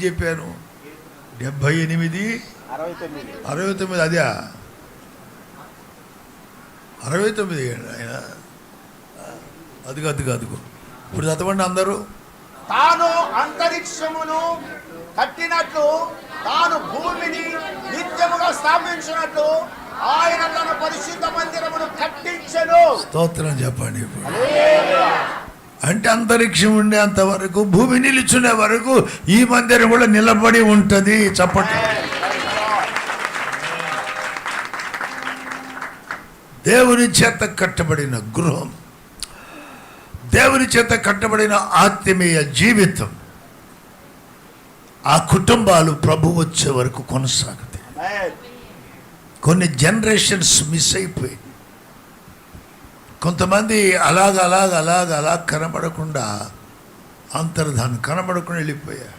చెప్పాను 78 69 అదే 69 ఆయన అదుగు ఇప్పుడు చదవండి అందరూ. తాను అంతరిక్షమును కట్టినట్లు తాను భూమిని నిత్యముగా స్థాపించినట్లు ఆయన తన పరిశుద్ధ మందిరమును కట్టించెను. స్తోత్రం చెప్పండి. ఇప్పుడు అంటే అంతరిక్షం ఉండేంత వరకు, భూమి నిలుచునే వరకు ఈ మందిరం కూడా నిలబడి ఉంటుంది. చెప్పండి. దేవుని చేత కట్టబడిన గృహం, దేవుని చేత కట్టబడిన ఆత్మీయ జీవితం, ఆ కుటుంబాలు ప్రభు వచ్చే వరకు కొనసాగుతాయి. కొన్ని జనరేషన్స్ మిస్ అయిపోయి, కొంతమంది అలాగ కనబడకుండా అంతర్ధానం కనబడకుండా వెళ్ళిపోయారు.